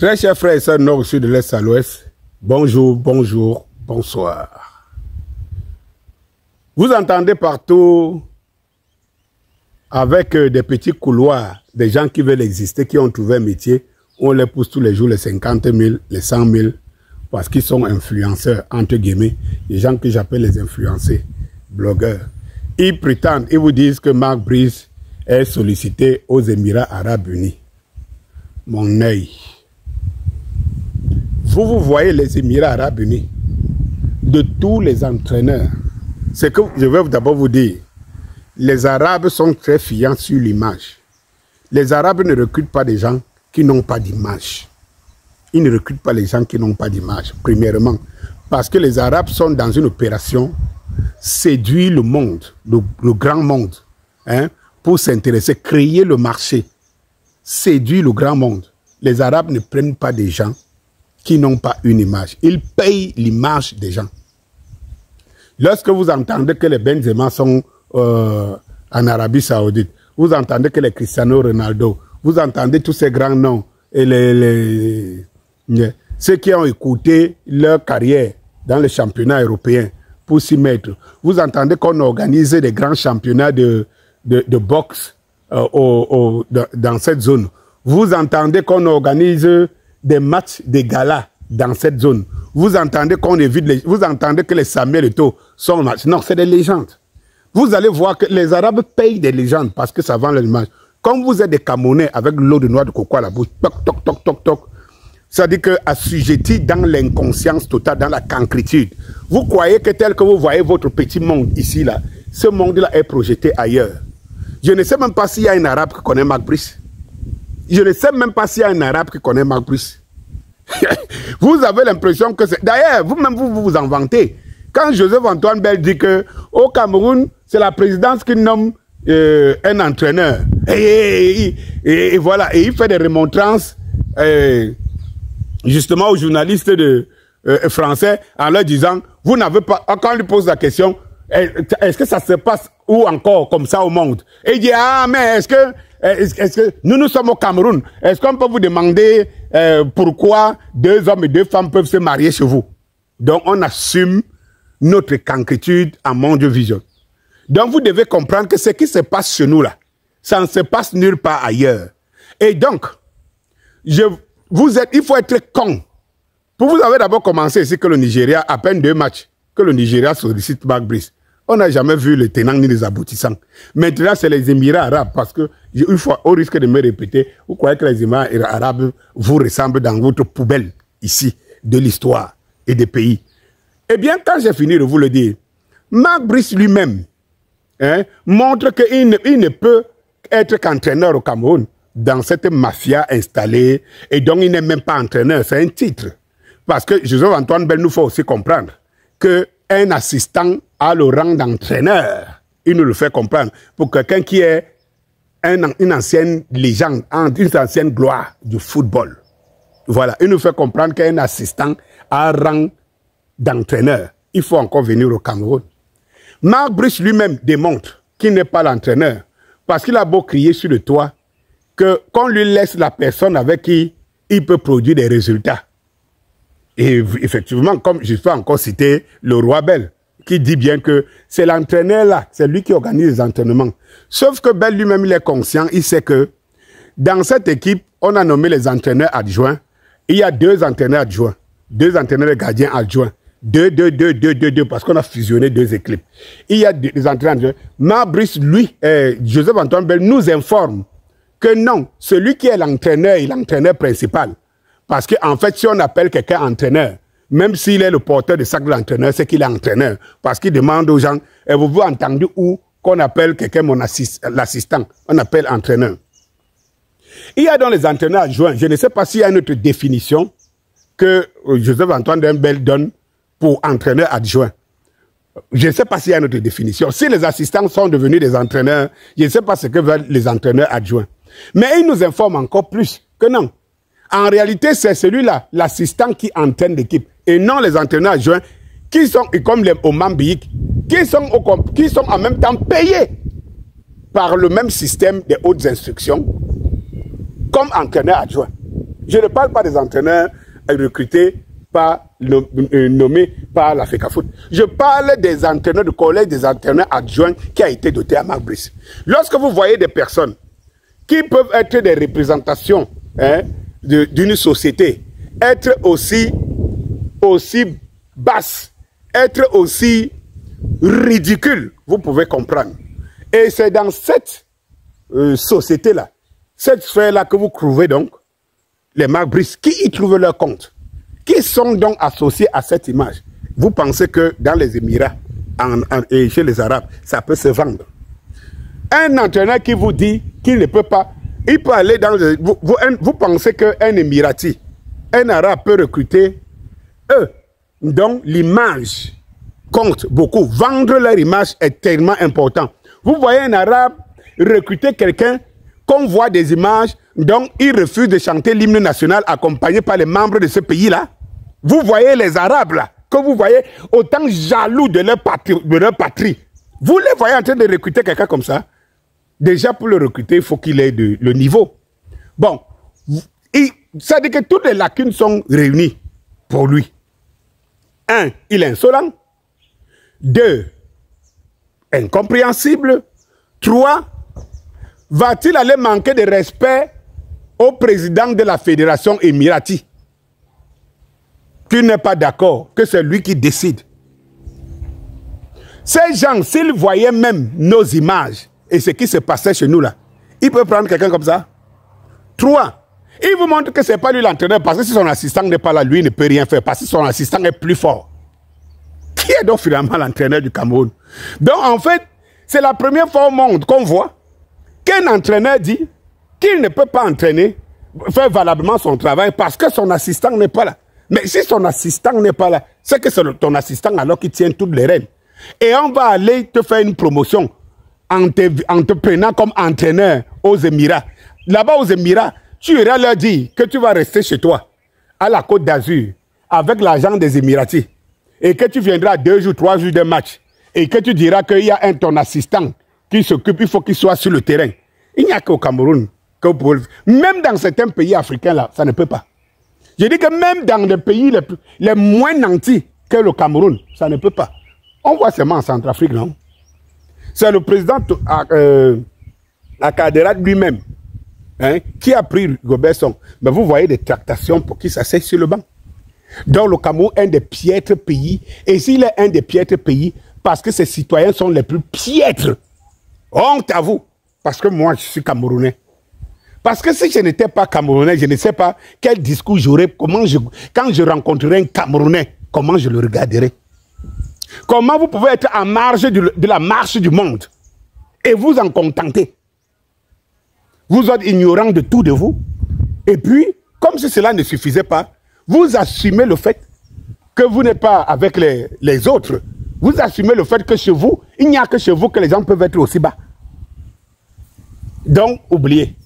Très chers frères et sœurs nord, sud, de l'est à l'ouest, bonjour, bonjour, bonsoir. Vous entendez partout, avec des petits couloirs, des gens qui veulent exister, qui ont trouvé un métier, on les pousse tous les jours les 50 000, les 100 000, parce qu'ils sont influenceurs, entre guillemets, les gens que j'appelle les influencés, blogueurs. Ils prétendent, ils vous disent que Marc Brice est sollicité aux Émirats Arabes Unis. Mon œil. Vous voyez les Émirats Arabes Unis, de tous les entraîneurs, c'est que je vais d'abord vous dire, les Arabes sont très fiants sur l'image. Les Arabes ne recrutent pas des gens qui n'ont pas d'image. Ils ne recrutent pas les gens qui n'ont pas d'image, premièrement, parce que les Arabes sont dans une opération séduire le monde, le grand monde, hein, pour s'intéresser, créer le marché, séduire le grand monde. Les Arabes ne prennent pas des gens qui n'ont pas une image. Ils payent l'image des gens. Lorsque vous entendez que les Benzema sont en Arabie Saoudite, vous entendez que les Cristiano Ronaldo, vous entendez tous ces grands noms, et ceux qui ont écouté leur carrière dans les championnats européens pour s'y mettre. Vous entendez qu'on organise des grands championnats de boxe dans cette zone. Vous entendez qu'on organise des matchs, des galas dans cette zone. Vous entendez qu'on évite vous entendez que les Samuel Eto'o sont en match. Non, c'est des légendes. Vous allez voir que les Arabes payent des légendes parce que ça vend l'image. Comme vous êtes des Camerounais avec l'eau de noix de coco à la bouche, toc, toc, toc, toc, toc. Ça dit que assujetti dans l'inconscience totale, dans la cancritude. Vous croyez que tel que vous voyez votre petit monde ici, là, ce monde-là est projeté ailleurs. Je ne sais même pas s'il y a un Arabe qui connaît Marc Brice. Je ne sais même pas s'il y a un Arabe qui connaît Marc Brice. Vous avez l'impression que c'est... D'ailleurs, vous-même, vous en vantez. Quand Joseph-Antoine Bell dit qu'au Cameroun, c'est la présidence qui nomme un entraîneur. Et voilà, et il fait des remontrances justement aux journalistes français en leur disant, vous n'avez pas... Quand on lui pose la question, est-ce que ça se passe où encore comme ça au monde? Et il dit, ah, mais est-ce que nous sommes au Cameroun? Est-ce qu'on peut vous demander pourquoi 2 hommes et 2 femmes peuvent se marier chez vous? Donc, on assume notre cancritude à Monde Vision. Donc, vous devez comprendre que ce qui se passe chez nous, là, ça ne se passe nulle part ailleurs. Et donc, il faut être con. Vous avez d'abord commencé ici que le Nigeria, à peine 2 matchs, que le Nigeria sollicite Marc Brice. On n'a jamais vu les tenants ni les aboutissants. Maintenant, c'est les Émirats Arabes, parce que, une fois, au risque de me répéter, vous croyez que les Émirats Arabes vous ressemblent dans votre poubelle, ici, de l'histoire et des pays. Eh bien, quand j'ai fini de vous le dire, Marc Brice lui-même montre qu'il ne peut être qu'entraîneur au Cameroun dans cette mafia installée, et donc il n'est même pas entraîneur, c'est un titre. Parce que Joseph-Antoine Bell nous faut aussi comprendre qu'un assistant a le rang d'entraîneur. Il nous le fait comprendre. Pour quelqu'un qui est une ancienne légende, une ancienne gloire du football. Voilà, il nous fait comprendre qu'un assistant a un rang d'entraîneur. Il faut encore venir au Cameroun. Marc Brice lui-même démontre qu'il n'est pas l'entraîneur. Parce qu'il a beau crier sur le toit qu'on lui laisse la personne avec qui il peut produire des résultats. Et effectivement, comme je peux encore citer le roi Bell, qui dit bien que c'est l'entraîneur là, c'est lui qui organise les entraînements. Sauf que Bell lui-même, il est conscient, il sait que dans cette équipe, on a nommé les entraîneurs adjoints. Il y a 2 entraîneurs adjoints, 2 entraîneurs gardiens adjoints, 2, parce qu'on a fusionné 2 équipes. Il y a des entraîneurs adjoints. Marc Brice, lui, Joseph-Antoine Bell nous informe que non, celui qui est l'entraîneur est l'entraîneur principal. Parce qu'en fait, si on appelle quelqu'un entraîneur, même s'il est le porteur de sac de l'entraîneur, c'est qu'il est entraîneur. Parce qu'il demande aux gens, vous entendu où qu'on appelle quelqu'un l'assistant? On appelle entraîneur. Il y a dans les entraîneurs adjoints, je ne sais pas s'il y a une autre définition que Joseph-Antoine Bell donne pour entraîneur adjoint. Je ne sais pas s'il y a une autre définition. Si les assistants sont devenus des entraîneurs, je ne sais pas ce que veulent les entraîneurs adjoints. Mais il nous informe encore plus que non. En réalité, c'est celui-là, l'assistant qui entraîne l'équipe, et non les entraîneurs adjoints, qui sont, comme les Omambiik, qui sont en même temps payés par le même système des hautes instructions, comme entraîneur adjoint. Je ne parle pas des entraîneurs recrutés par, nommés par la FECAFOOT. Je parle des entraîneurs du collège des entraîneurs adjoints qui a été doté à Marc Brice. Lorsque vous voyez des personnes qui peuvent être des représentations d'une société, être aussi basses, être aussi ridicules, vous pouvez comprendre. Et c'est dans cette société-là, cette sphère-là que vous trouvez donc les Marc Brice qui y trouvent leur compte, qui sont donc associés à cette image. Vous pensez que dans les Émirats et chez les Arabes, ça peut se vendre. Un entraîneur qui vous dit qu'il ne peut pas, il peut aller dans le... Vous pensez qu'un Émirati, un Arabe peut recruter eux. Donc l'image compte beaucoup. Vendre leur image est tellement important. Vous voyez un Arabe recruter quelqu'un qu'on voit des images, donc il refuse de chanter l'hymne national accompagné par les membres de ce pays-là. Vous voyez les Arabes là, que vous voyez autant jaloux de leur patrie. Vous les voyez en train de recruter quelqu'un comme ça. Déjà pour le recruter, il faut qu'il ait le niveau. Bon, ça dit que toutes les lacunes sont réunies pour lui. 1, il est insolent. 2, incompréhensible. 3, va-t-il aller manquer de respect au président de la Fédération émirati qui n'est pas d'accord, que c'est lui qui décide? Ces gens, s'ils voyaient même nos images et ce qui se passait chez nous là, ils peuvent prendre quelqu'un comme ça. 3, il vous montre que ce n'est pas lui l'entraîneur parce que si son assistant n'est pas là, lui il ne peut rien faire parce que son assistant est plus fort. Qui est donc finalement l'entraîneur du Cameroun? Donc en fait, c'est la première fois au monde qu'on voit qu'un entraîneur dit qu'il ne peut pas entraîner, faire valablement son travail parce que son assistant n'est pas là. Mais si son assistant n'est pas là, c'est que c'est ton assistant alors qui tient toutes les rênes. Et on va aller te faire une promotion en te prenant comme entraîneur aux Émirats. Là-bas aux Émirats, tu iras leur dire que tu vas rester chez toi, à la Côte d'Azur, avec l'argent des Émiratis, et que tu viendras 2 jours, 3 jours de match, et que tu diras qu'il y a ton assistant qui s'occupe, il faut qu'il soit sur le terrain. Il n'y a qu'au Cameroun que vous pouvez le faire. Même dans certains pays africains, là, ça ne peut pas. Je dis que même dans les pays les moins nantis que le Cameroun, ça ne peut pas. On voit seulement en Centrafrique, non? C'est le président Akaderat lui-même qui a pris Robertson. Mais vous voyez des tractations pour qu'il s'asseye sur le banc. Donc le Cameroun est un des piètres pays. Et s'il est un des piètres pays, parce que ses citoyens sont les plus piètres. Honte à vous. Parce que moi, je suis Camerounais. Parce que si je n'étais pas Camerounais, je ne sais pas quel discours j'aurais, quand je rencontrerais un Camerounais, comment je le regarderais. Comment vous pouvez être en marge de la marche du monde et vous en contenter? Vous êtes ignorant de tout de vous. Et puis, comme si cela ne suffisait pas, vous assumez le fait que vous n'êtes pas avec les autres. Vous assumez le fait que chez vous, il n'y a que chez vous que les gens peuvent être aussi bas. Donc, oubliez.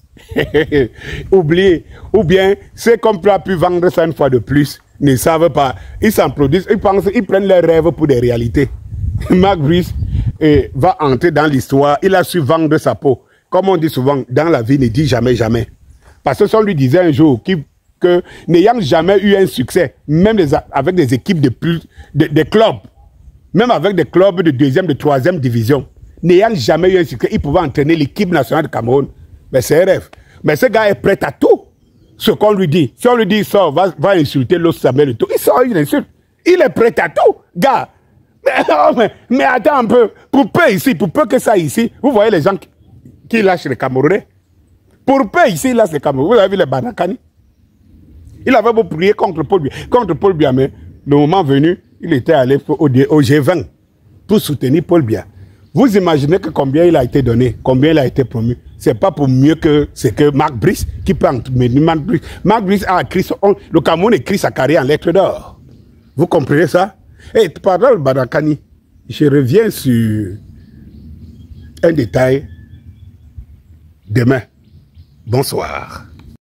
Oubliez. Ou bien, ceux qu'on a pu vendre ça une fois de plus ne savent pas. Ils s'en produisent, ils pensent, ils prennent leurs rêves pour des réalités. Marc Brice va entrer dans l'histoire. Il a su vendre sa peau. Comme on dit souvent, dans la vie, ne dit jamais, jamais. Parce que si on lui disait un jour que n'ayant jamais eu un succès, même avec des équipes des clubs, même avec des clubs de 2e, de 3e division, n'ayant jamais eu un succès, il pouvait entraîner l'équipe nationale de Cameroun. Mais c'est un rêve. Mais ce gars est prêt à tout. Ce qu'on lui dit. Si on lui dit, sort, va insulter l'autre Samuel et tout, il sort, il insulte. Il est prêt à tout, gars. Mais attends un peu. Pour peu ici, pour peu que ça ici, vous voyez les gens qui lâchent les Camerounais. Pour peu ici, il lâche les Camerounais. Vous avez vu les Banakani? Il avait beau prier contre Paul Biya, mais le moment venu, il était allé au G20 pour soutenir Paul Biya. Vous imaginez que combien il a été donné, combien il a été promu. Ce n'est pas pour mieux que c'est que Marc Brice qui peut entretenir Marc Brice. Marc Brice a écrit, le Cameroun écrit sa carrière en lettres d'or. Vous comprenez ça? Et pendant le Banakani, je reviens sur un détail demain. Bonsoir.